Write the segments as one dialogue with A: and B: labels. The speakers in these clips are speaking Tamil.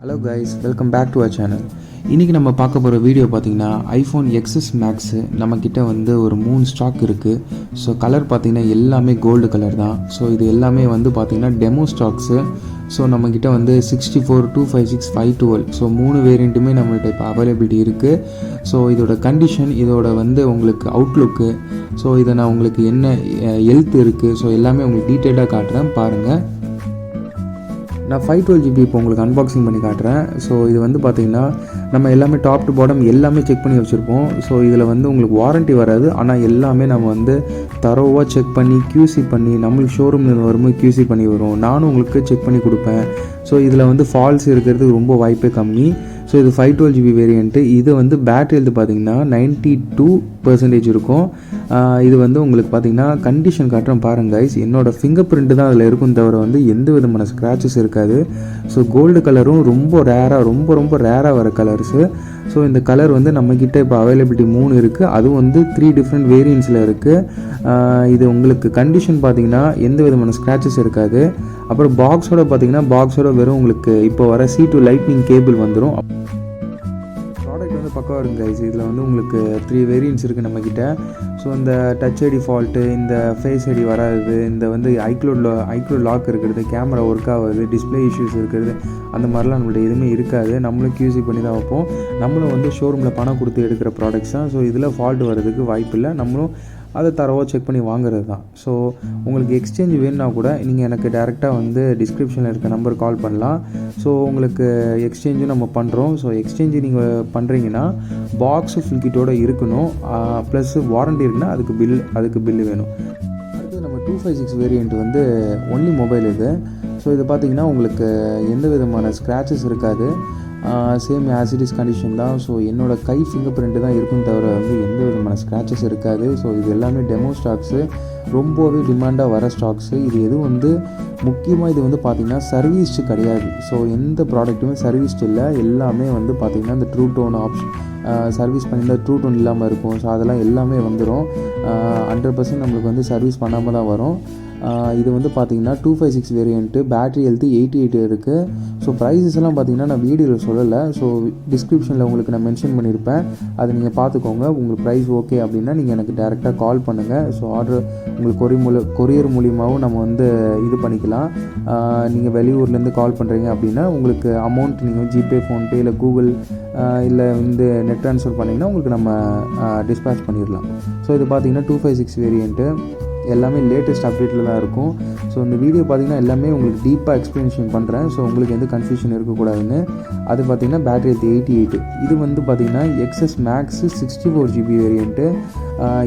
A: Hello guys, welcome back to our channel. இன்றைக்கி நம்ம பார்க்க போகிற வீடியோ பார்த்திங்கன்னா ஐஃபோன் எக்ஸஸ் மேக்ஸு நம்மக்கிட்ட வந்து ஒரு 3 ஸ்டாக் இருக்குது. ஸோ கலர் பார்த்திங்கன்னா எல்லாமே கோல்டு கலர் தான். ஸோ இது எல்லாமே வந்து பார்த்திங்கன்னா டெமோ ஸ்டாக்ஸு. ஸோ நம்மக்கிட்ட வந்து 64, 256, 512 ஸோ 3 வேரியண்ட்டுமே நம்மகிட்ட இப்போ அவைலபிலிட்டி இருக்குது. ஸோ இதோட கண்டிஷன், இதோட வந்து உங்களுக்கு அவுட்லுக்கு, ஸோ இதை நான் உங்களுக்கு என்ன ஹெல்த் இருக்குது, ஸோ எல்லாமே உங்களுக்கு டீட்டெயிலாக காட்டுறேன் பாருங்கள். நான் 512GB இப்போ உங்களுக்கு அன்பாக்சிங் பண்ணி காட்டுறேன். ஸோ இது வந்து பார்த்திங்கன்னா நம்ம எல்லாமே டாப் டு பாட்டம் எல்லாமே செக் பண்ணி வச்சுருப்போம். ஸோ இதில் வந்து உங்களுக்கு வாரண்ட்டி வராது, ஆனால் எல்லாமே நம்ம வந்து தரோவாக செக் பண்ணி QC பண்ணி நம்மளுக்கு ஷோரூமில் வரும்போது QC பண்ணி வரும். நானும் உங்களுக்கு செக் பண்ணி கொடுப்பேன். ஸோ இதில் வந்து ஃபால்ஸ் இருக்கிறதுக்கு ரொம்ப வாய்ப்பே கம்மி. ஸோ இது 512GB வேரியண்ட்டு. இது வந்து பேட்டரி ஹெல்த் பார்த்திங்கன்னா 92% இருக்கும். இது வந்து உங்களுக்கு பார்த்திங்கன்னா கண்டிஷன் காட்டுறேன் பாருங்க கைஸ். என்னோடய ஃபிங்கர் பிரிண்ட் தான் அதில் இருக்கும், தவிர வந்து எந்த விதமான ஸ்க்ராச்சஸ் இருக்காது. ஸோ கோல்டு கலரும் ரொம்ப ரேராக ரொம்ப ரேராக வர கலர்ஸு. ஸோ இந்த கலர் வந்து நம்மக்கிட்ட இப்போ அவைலபிலிட்டி 3 இருக்குது. அதுவும் வந்து 3 டிஃப்ரெண்ட் வேரியன்ட்ஸில் இருக்குது. இது உங்களுக்கு கண்டிஷன் பார்த்திங்கன்னா எந்த விதமான ஸ்க்ராச்சஸ் இருக்காது. அப்புறம் பாக்ஸோட பார்த்திங்கன்னா பாக்ஸோட வெறும் உங்களுக்கு இப்போ வர C2 லைட்னிங் கேபிள் வந்துடும். ப்ராடக்ட் வந்து பக்கம் இருக்கும் கைஸ். இதில் வந்து உங்களுக்கு 3 வேரியன்ட்ஸ் இருக்குது நம்மக்கிட்ட. ஸோ இந்த டச் ஐடி ஃபால்ட்டு, இந்த ஃபேஸ் ஐடி வராது, இந்த வந்து ஐக்ளோட் லாக் இருக்கிறது, கேமரா ஒர்க் ஆகாது, டிஸ்பிளே இஷ்யூஸ் இருக்கிறது, அந்த மாதிரிலாம் நம்மள்ட்ட எதுவுமே இருக்காது. நம்மளும் QC பண்ணி தான் வைப்போம். நம்மளும் வந்து ஷோரூமில் பணம் கொடுத்து எடுக்கிற ப்ராடக்ட்ஸ் தான். ஸோ இதில் ஃபால்ட் வர்றதுக்கு வாய்ப்பு இல்லை. நம்மளும் அதை தரவாக செக் பண்ணி வாங்குறது தான். ஸோ உங்களுக்கு எக்ஸ்சேஞ்ச் வேணுன்னா கூட நீங்கள் எனக்கு டேரெக்டாக வந்து டிஸ்கிரிப்ஷனில் இருக்க நம்பர் கால் பண்ணலாம். ஸோ உங்களுக்கு எக்ஸ்சேஞ்சும் நம்ம பண்ணுறோம். ஸோ எக்ஸ்சேஞ்சு நீங்கள் பண்ணுறீங்கன்னா பாக்ஸு ஃபுல் கிட்டோடு இருக்கணும், ப்ளஸ் வாரண்ட்டி இருக்குன்னா அதுக்கு பில்லு வேணும். அடுத்து நம்ம 256 வேரியண்ட் வந்து ஒன்லி மொபைல் இது. ஸோ இது பார்த்திங்கன்னா உங்களுக்கு எந்த விதமான ஸ்க்ராச்சஸ் இருக்காது. சேம் ஆசிடிஸ் கண்டிஷன் தான். ஸோ என்னோடய கை ஃபிங்கர் பிரிண்ட்டு தான் இருக்கும், தவிர வந்து எந்த விதமான ஸ்க்ராச்சஸ் இருக்காது. ஸோ இது எல்லாமே டெமோ ஸ்டாக்ஸு, ரொம்பவே டிமாண்டாக வர ஸ்டாக்ஸு. இது எதுவும் வந்து முக்கியமாக இது வந்து பார்த்திங்கன்னா சர்வீஸ்டு கிடையாது. ஸோ எந்த ப்ராடக்ட்டுமே சர்வீஸ்டு இல்லை. எல்லாமே வந்து பார்த்திங்கன்னா இந்த ட்ரூ டோன் ஆப்ஷன் சர்வீஸ் பண்ணியிருந்தால் ட்ரூ டோன் இல்லாமல் இருக்கும். ஸோ அதெல்லாம் எல்லாமே வந்துடும். 100% நம்மளுக்கு வந்து சர்வீஸ் பண்ணாமல் தான் வரும். இது வந்து பார்த்திங்கன்னா 256 வேரியண்ட்டு, பேட்டரி ஹெல்த்து 88 இருக்குது. ஸோ ப்ரைஸஸ் எல்லாம் பார்த்திங்கன்னா நான் வீடியோவில் சொல்லலை. ஸோ டிஸ்கிரிப்ஷனில் உங்களுக்கு நான் மென்ஷன் பண்ணியிருப்பேன், அதை நீங்கள் பார்த்துக்கோங்க. உங்களுக்கு ப்ரைஸ் ஓகே அப்படின்னா நீங்கள் எனக்கு டேரெக்டாக கால் பண்ணுங்கள். ஸோ ஆர்டர் உங்களுக்கு கொரியர் மூலியமாகவும் நம்ம வந்து இது பண்ணிக்கலாம். நீங்கள் வெளியூர்லேருந்து கால் பண்ணுறீங்க அப்படின்னா உங்களுக்கு அமௌண்ட் நீங்கள் ஜிபே, ஃபோன்பே இல்லை கூகுள் இல்லை வந்து நெட் ட்ரான்ஸ்ஃபர் பண்ணிங்கன்னா உங்களுக்கு நம்ம டிஸ்பேச் பண்ணிடலாம். ஸோ இது பார்த்திங்கன்னா 256 வேரியண்ட்டு எல்லாமே லேட்டஸ்ட் அப்டேட்டில் தான் இருக்கும். ஸோ இந்த வீடியோ பார்த்திங்கன்னா எல்லாமே உங்களுக்கு டீப்பாக எக்ஸ்ப்ளனேஷன் பண்ணுறேன். ஸோ உங்களுக்கு எந்த கன்ஃபியூஷன் இருக்கக்கூடாதுன்னு. அது பார்த்திங்கன்னா பேட்டரி ஹெல்த் 88. இது வந்து பார்த்திங்கன்னா எக்ஸஸ் மேக்ஸு 64GB வேரியண்ட்டு.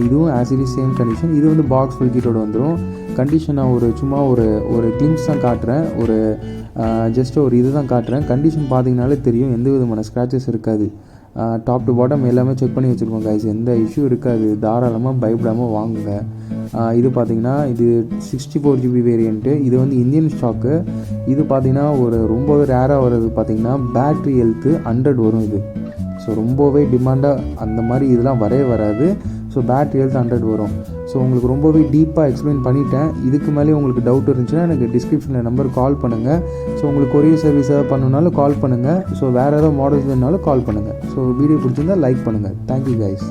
A: இதுவும் ஆசிடிஸ் சேம் கண்டிஷன். இது வந்து பாக்ஸ் ஃபுல் கிட்டோட வந்துடும். கண்டிஷன் நான் சும்மா ஒரு கிளிம்ஸ் தான் காட்டுறேன், ஜஸ்ட் ஒரு இது தான் காட்டுறேன். கண்டிஷன் பார்த்திங்கனாலே தெரியும், எந்த விதமான ஸ்க்ராச்சஸ் இருக்காது. டாப் டு பாட்டம் எல்லாமே செக் பண்ணி வச்சுருக்கோம் கைஸ். எந்த இஷ்யூ இருக்காது. தாராளமாக பயப்படாமல் வாங்குங்க. இது பார்த்திங்கன்னா இது 64GB வேரியண்ட்டு. இது வந்து இந்தியன் ஸ்டாக்கு. இது பார்த்திங்கன்னா ரொம்பவே ரேராக வர்றது பார்த்திங்கன்னா பேட்ரி ஹெல்த்து 100 வரும் இது. ஸோ ரொம்பவே டிமாண்டாக அந்த மாதிரி இதெல்லாம் வராது. ஸோ பேட்ரி ஹெல்த் 100 வரும். ஸோ உங்களுக்கு ரொம்பவே டீப்பாக எக்ஸ்பிளைன் பண்ணிட்டேன். இதுக்கு மேலே உங்களுக்கு டவுட் இருந்துச்சுன்னா எனக்கு டிஸ்கிரிப்ஷனில் நம்பர் கால் பண்ணுங்கள். ஸோ உங்களுக்கு கொரியர் சர்வீஸ் ஏதாவது பண்ணணுன்னாலும் கால் பண்ணுங்கள். ஸோ வேறு ஏதாவது மாடல்ஸ் வேணுனாலும் கால் பண்ணுங்கள். ஸோ வீடியோ பிடிச்சிருந்தால் லைக் பண்ணுங்கள். Thank you guys.